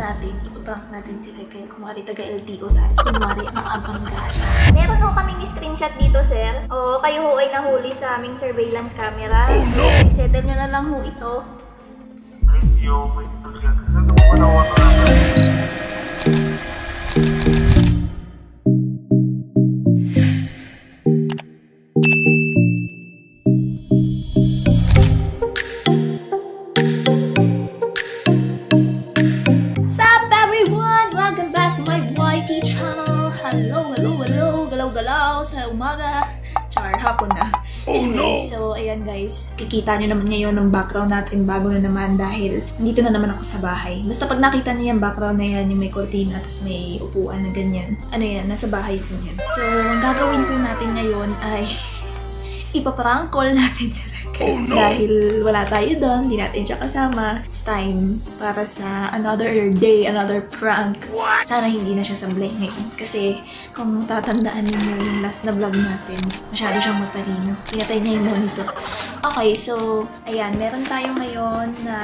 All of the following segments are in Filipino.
natin, ipaprank natin si Rekel. Kumari taga-LTO tayo. Kumari nakabangga siya. Meron ho kaming screenshot dito, sir. O, kayo ho ay nahuli sa aming surveillance camera. Oh no! Settle nyo na lang ho ito. Ay, hindi ako may ito. Ano mo manawa na galaw sa umaga, char, hapon na. Anyway, so ayan guys, kikita nyo naman ngayon ng background natin bago na naman dahil nandito na naman ako sa bahay. Basta pag nakita niyo yung background na yan, yung may kortina, tapos may upuan na ganyan, ano yan, nasa bahay ko yan. So, ang gagawin po natin ngayon ay ipaprank call natin sa Rekel. Dahil wala tayo doon, hindi natin siya kasama. It's time para sa another day, another prank. Sana hindi na siya sablay ngayon. Kasi kung tatandaan niyo yung last na vlog natin, masyado siyang matalino. Pinatay niya yung monitor. Okay, so, ayan, meron tayo ngayon na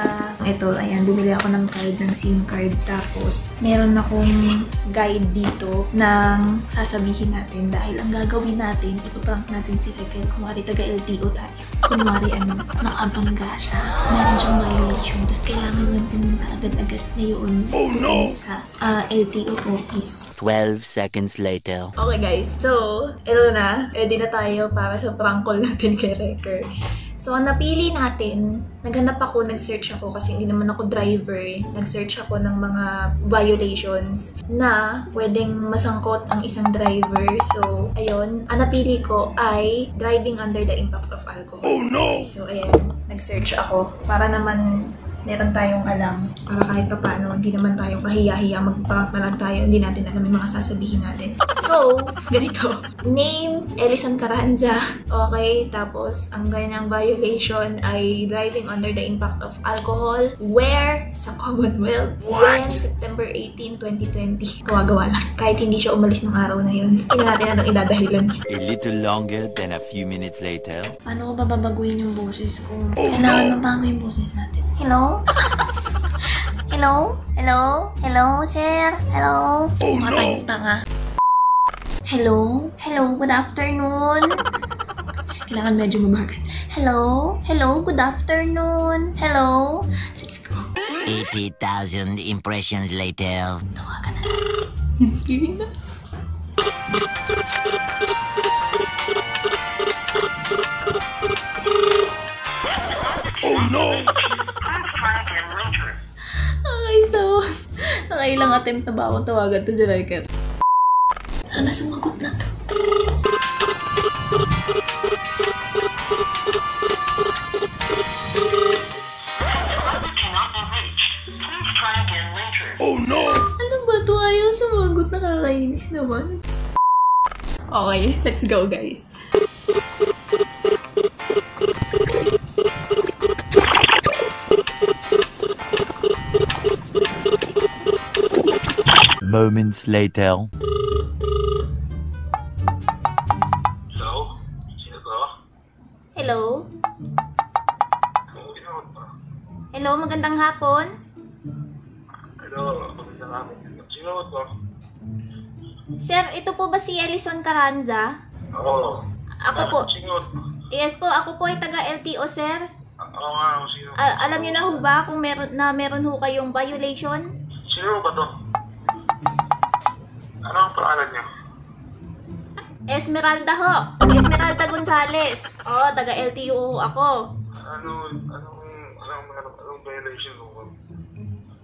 ito, ayan, bumili ako ng card, ng SIM card. Tapos, meron akong guide dito ng sasabihin natin dahil ang gagawin natin, ipaprank natin si Rekel. Kumari taga-LTO tayo. Kumari, nakabangga siya. Meron siyang violation. Tapos, kailangan niyang pumunta agad-agad ngayon sa LTO office. 12 seconds later. Okay guys, so, ito na. Ready na tayo para sa prank call natin kay Rekel. So, napili natin, naghanap ako, nag-search ako kasi hindi naman ako driver. Nag-search ako ng mga violations na pwedeng masangkot ang isang driver. So, ayun, ang napili ko ay driving under the impact of alcohol. Oh no! Okay, so, ayan, nag-search ako para naman meron tayong alam. Para kahit pa paano, hindi naman tayo kahiya-hiya, mag-prank na lang tayo, hindi natin alam yung mga sasabihin natin. So, ganito. Name, Ellison Carranza. Okay, tapos ang kanyang violation ay driving under the impact of alcohol. Where? Sa Commonwealth. When? September 18, 2020. Gawa-gawa lang. Kahit hindi siya umalis ng araw na yun. Hindi natin anong idadahilan. A little longer than a few minutes later. Paano ko babaguhin yung boses ko? Kailangan mabago yung boses natin. Hello? Hello? Hello? Hello, sir? Hello? Mga tayong tanga. Hello? Hello? Good afternoon? Kailangan medyo mabagal. Hello? Hello? Good afternoon? Hello? Let's go. 80,000 impressions later. Tawagan na lang. Giving na. Oh no! Okay, so, nakailang attempt na ba akong tawagan to si Rekel? Sana sumagot na to. Oh no! Ano ba to? Ayaw sumagot, nakakainis naman. Okay, let's go guys. Moments later. Hello? Sino to? Hello? Hello, magandang hapon. Hello, magandang hapon. Sino to? Sir, ito po ba si Ellison Carranza? Oo. Ako po. Sino? Yes po, ako po ay taga-LTO, sir. Oo nga, sino? Alam niyo na ho ba kung meron ho kayong violation? Sino ba to? Ano ang pangalan niyo? Esmeralda ho. Esmeralda Gonzales. Oo, taga-LTO ho ako. Anong violation mo?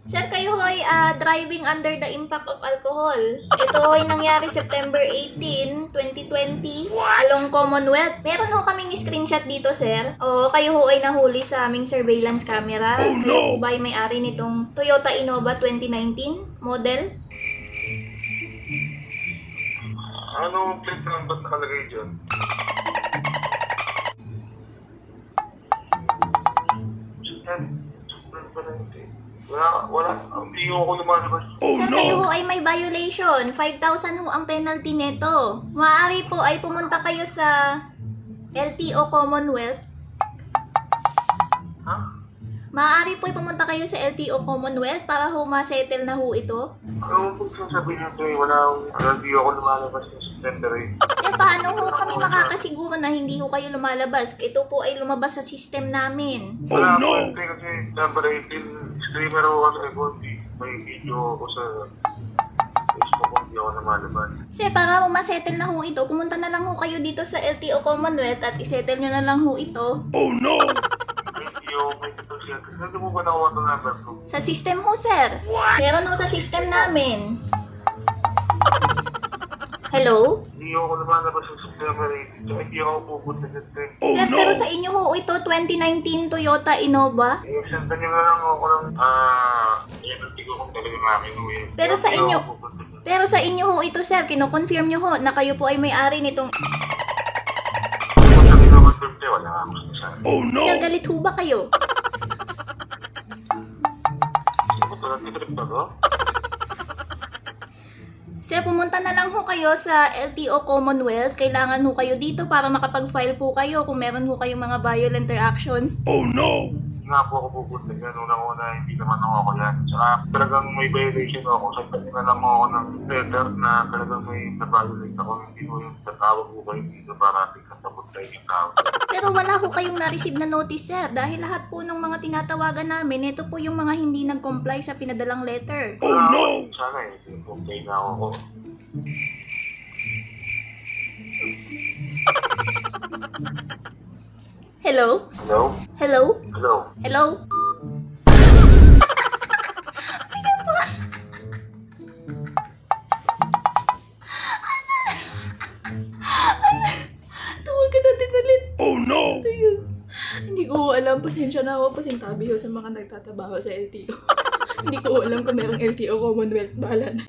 Sir, kayo ho ay driving under the impact of alcohol. Ito ho ay nangyari September 18, 2020. Along Commonwealth. Meron ho kaming screenshot dito, sir. O, kayo ho ay nahuli sa aming surveillance camera. Oh, no. Kayo ho ba ay may-ari nitong Toyota Innova 2019 model? Ano plate number nakalagay dyan? Wala. Hindi ako lumalabas. Sir, kayo ho ay may violation. 5,000 ho ang penalty neto. Maaari po ay pumunta kayo sa LTO Commonwealth. Ha? Maaari po pumunta kayo sa LTO Commonwealth para ho ma-settle na ho ito. Ano po sasabihin nyo ito eh? Hindi ako lumalabas ng September eh. Sir, paano ho kami makakasiguro na hindi ho kayo lumalabas? Ito po ay lumabas sa system namin. Wala ako kasi number 18, streamer ako kasi may video ako sa Facebook kung hindi ako lumalabas. Sir, para ho ma-settle na ho ito, pumunta na lang ho kayo dito sa LTO Commonwealth at isettle nyo na lang ho ito. May ito siya. Hindi mo ba nakuha ito number ko? Sa system ho, sir. Meron ho sa system namin. Hello? Hindi ako lumalabas ng September 18. Tsaka hindi ako pupunta dito eh. Sir, pero sa inyo ho ito, 2019 Toyota Innova. Sendan nyo na lang ako ng hindi ko kung talaga namin uwi. Pero sa Hindi inyo, ako pupunta dito. pero sa inyo ho ito, sir, kino-confirm nyo ho na kayo po ay may-ari nitong... Kung sabi naman doon, wala ako sa Sir, galit ho ba kayo? Sino ko talagang titrip na to? Sir, pumunta na lang ho kayo sa LTO Commonwealth. Kailangan ho kayo dito para makapag-file po kayo kung meron ho kayong mga violent interactions. Hindi nga po ako pupunta dyan. Unang-una, hindi naman ako yan. Saka talagang may violation ako. Sabi na lang ako ng letter na talagang may na-violate ako. Hindi ko yung tatawag ko kayo dito para ating katapuntay yung tao. Pero wala ho kayong na-receive na notice, sir. Dahil lahat po ng mga tinatawagan namin, ito po yung mga hindi nag-comply sa pinadalang letter. Sana eh, okay na ako. Hello? Hello? Hello? Hello? Hello? Tawagan natin ulit. Ito yun. Hindi ko alam. Pasensya na ako. Pasintabi ho sa mga nagtatabaho sa LTO. Hindi ko alam kung merong LTO Commonwealth. Bahala na.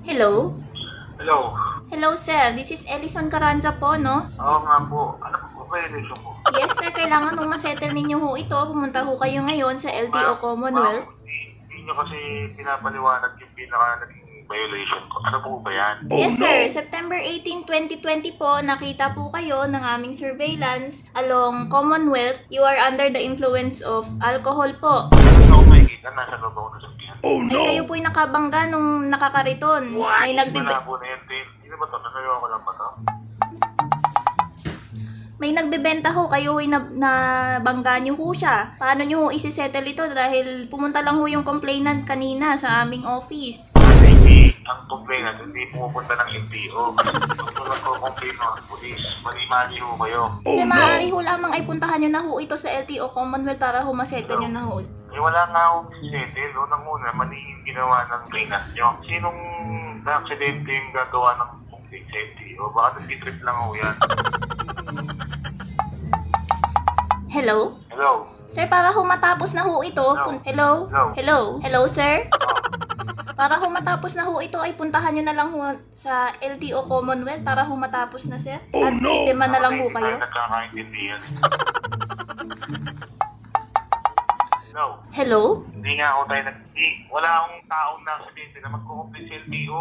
Hello? Hello? Hello, sir. This is Ellison Carranza po, no? Oo nga po. Ano po ba violation ko? Yes, sir. Kailangan nung masettle ninyo ho ito. Pumunta ho kayo ngayon sa LTO Commonwealth. Hindi nyo kasi pinapaliwanag yung naging violation ko. Ano po ba yan? Yes, sir. September 18, 2020 po, nakita po kayo ng aming surveillance along Commonwealth. You are under the influence of alcohol po. Ano ako makikita? Nasa loob ako nasakyan. Ay, kayo po'y nakabangga nung nakakariton. May Wala po na yan, Dave. Hindi na ba ito? Nanayaw ko lang ba ito? May nagbebenta ho, kayo ho'y nabangga nyo ho siya. Paano nyo ho isi-settle ito? Dahil pumunta lang ho yung complainant kanina sa aming office. Hindi. Ang complainant, hindi pumupunta ng LTO. Kung wala ko complainant, police, mali-mali ho kayo. Kasi maaari ho lamang ay puntahan nyo na ho ito sa LTO Commonwealth para ho masettle nyo na ho. Eh, wala nga akong settle. Unang-una, mali yung ginawa ng complainant nyo. Sinong na-aksidente yung gagawa ng complaint sa LTO? Baka nag-trip lang ho yan. Hello? Hello? Sir, para ho matapos na ho ito, hello? Hello? Hello? Hello, sir? Para ho matapos na ho ito, ay puntahan nyo na lang ho sa LTO Commonwealth para ho matapos na, sir. At itima na lang ho kayo. Hindi tayo nagkakaintindihan. Hello? Hello? Hindi nga ako tayo wala akong taong na-aksidente na magkukumplete sa LTO.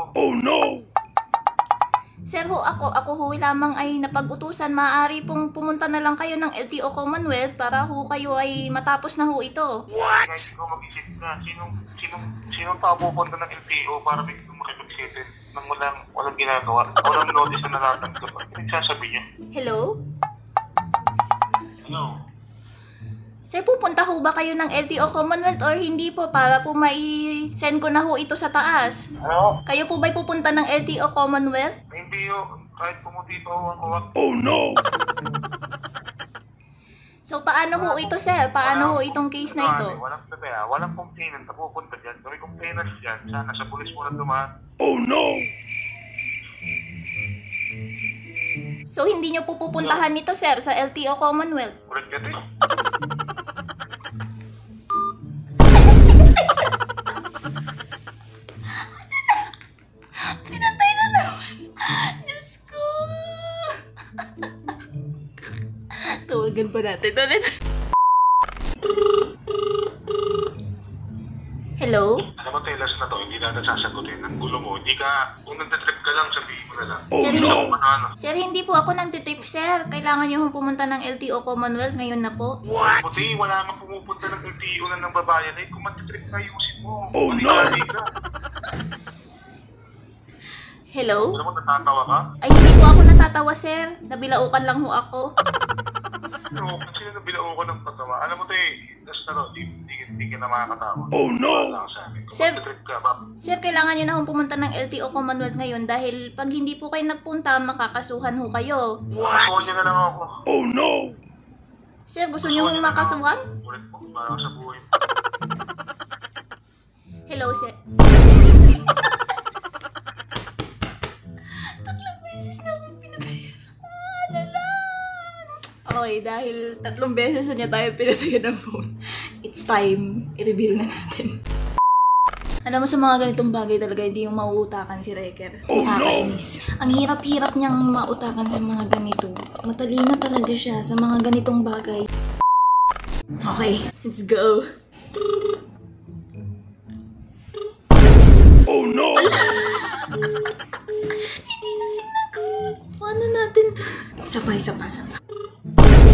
Sir ho, ako ho lamang ay napag-utusan. Maaari pong pumunta na lang kayo ng LTO Commonwealth para ho kayo ay matapos na ho ito. What? Hindi ko mag-isip na. Sinong tao pupunta ng LTO para biglang makipag-settle nang walang ginagawa? Walang notice na natatanggap. Ano nagsasabi niya? Hello? Hello? Sir, pupunta ho ba kayo ng LTO Commonwealth or hindi po para po mai-send ko na ho ito sa taas? Ano? Kayo po ba'y pupunta ng LTO Commonwealth? Hindi yun. Kahit pumuti pa ako. So, paano ho ito, sir? Paano ho itong case na ito? Walang sabi walang complainant na pupunta dyan. Kung may complainant dyan, sana sa pulis mo na dumaan. So, hindi nyo po pupuntahan nito, sir, sa LTO Commonwealth? Ulit ka din. Pinatay na naman. Diyos ko. Tawagan pa natin ulit. Hello? Alam mo, telas na to, hindi natin sasagutin. Ang gulo mo, hindi ka, kung nagtatrip ka lang, sabihin mo na lang. Sir, Ano? Sir, hindi po ako nagtitrip, sir. Kailangan niyo pumunta ng LTO Commonwealth ngayon na po. Puti, wala nga pumupunta ng LTO na ng babayan. Eh, kung magtatrip ka, ayusin mo. Oh, no. Ka. Hello? Alam mo, natatawa ka? Ay, hindi po ako natatawa, sir. Nabilaukan lang ho ako. Pero, kung sino nabilao ko ng patawa, alam mo, das na to, hindi ka na makakatawa. Oh, no. Wala ka sa amin. Kung Sir- magtatrip ka, ba? Sir, kailangan niyo na hong pumunta ng LTO Commonwealth ngayon dahil pag hindi po kayo nagpunta, makakasuhan ho kayo. Kasuhan niya na lang ako. Oh, no. Sir, gusto niyo hong makasuhan? Ulit mo, para sa buhay. Hello, sir. Tatlong beses na akong pinatay. Lala. Okay, dahil 3 beses na niya tayo pinatay ng phone, it's time, i-reveal na natin. Alam mo, sa mga ganitong bagay talaga, hindi yung mauutakan si Reker. Nakakainis. Ang hirap-hirap niyang mautakan sa mga ganito. Matalino talaga siya sa mga ganitong bagay. Okay, let's go. Oh, no. Hindi na sinagot. Paano natin to? Isa pa.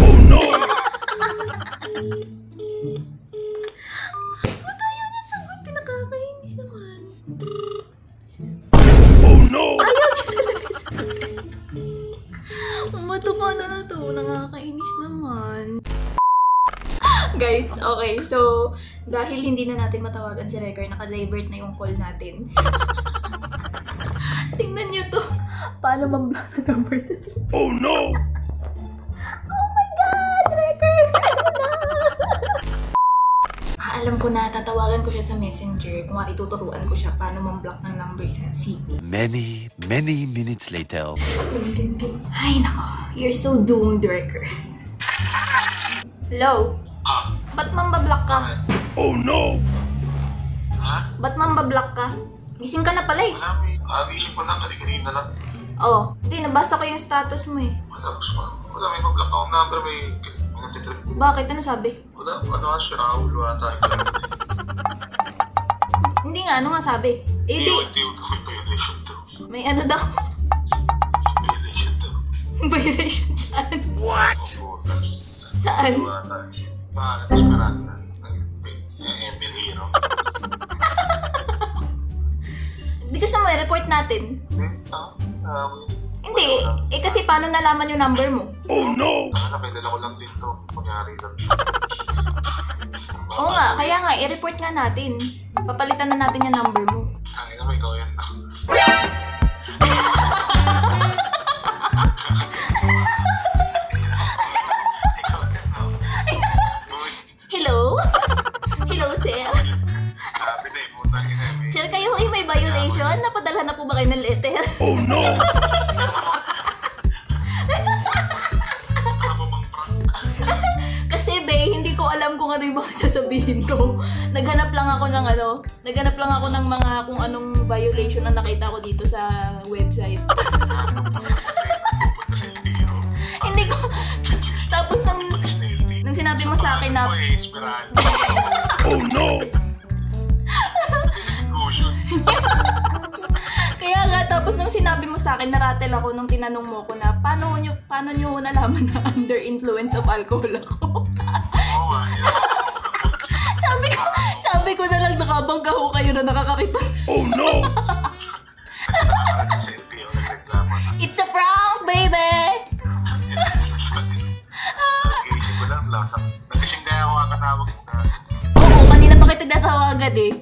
Oh, no. Ba't ayaw niya sagot? Pinakakainis naman. Oh, no. Ayaw niya talaga sagot. Umato paano na to? Nakakainis naman. Guys, okay. So, dahil hindi na natin matawagan si Reker, naka-divert na yung call natin. Tingnan niyo to. Paano mag-block na number sa SIM? Oh, no. Oh my God! Reker! Ano na? Alam ko na, tatawagan ko siya sa messenger. Kung ituturuan ko siya paano mag-block ng number sa CP. Many minutes later. Ay, nako. You're so doomed, Reker. Hello? Ba't mambablock ka? Oh, no. Ha? Ba't mambablock ka? Gising ka na pala eh. Wala, may agising pa lang, kanina lang. Oo. Hindi, nabasa ko yung status mo eh. Wala, may mablock akong number, may nagtitrip. Bakit? Ano sabi? Wala, ano nga si Raul, wala tayo. Hindi nga, ano nga sabi? Eh di, Violation to. may ano daw? Violation to. Violation saan? What? Saan? Wala tayo. Bakit? Esperan na. Emil Hero. Hindi kasi mo report natin. Hindi. Eh kasi paano nalaman yung number mo? Oh, no. Napedala ko lang din to. Kunyari lang. Oo nga, kaya nga, i-report nga natin. Papalitan na natin yung number mo. Ay, naman ikaw yan. Hello? Hello, sir? Sir, kayo ay may violation? Napadala na po ba kayo ng letter? Oh, no. Kasi be, hindi ko alam kung ano yung mga sasabihin ko. Naghanap lang ako ng mga kung anong violation na nakita ko dito sa website. Hindi ko. Tapos nung sinabi mo sa akin na, Oh, no. kaya nga, tapos nung sinabi mo sa akin, naratel ako nung tinanong mo ko na, paano nyo nalaman na under influence of alcohol ako? sabi ko na lang, nakabangga ho kayo na nakakakita. Oh, no. It's a prank, baby! Nagising ko lang, nagising na ako kakatawag mo na. Oo, kanina pa kita tinatawagan eh.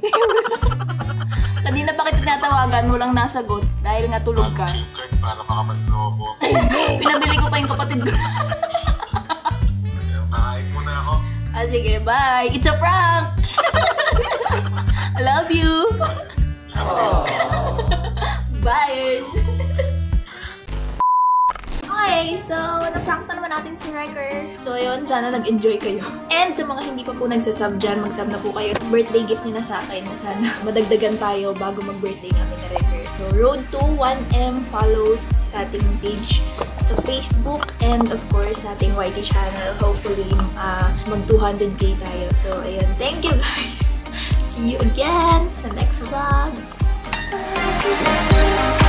Kanina pa kita tinatawagan, walang nasagot dahil nga tulog ka. SIM card para makapanlobo. Pinabili ko pa yung kapatid ko. Nakain muna ako. Ah, sige, bye! It's a prank! I love you! Bye! Okay, so na-prank na naman natin si Reker. So ayun, sana nag-enjoy kayo. And sa mga hindi pa po nagsasub dyan, mag-sub na po kayo. Birthday gift niyo na sa akin na sana madagdagan tayo bago mag-birthday namin ni Reker. So road to 1M follows sa ating page sa Facebook and of course sa ating YT channel. Hopefully mag 200k tayo. So ayun, thank you guys! See see you again sa next vlog. Bye!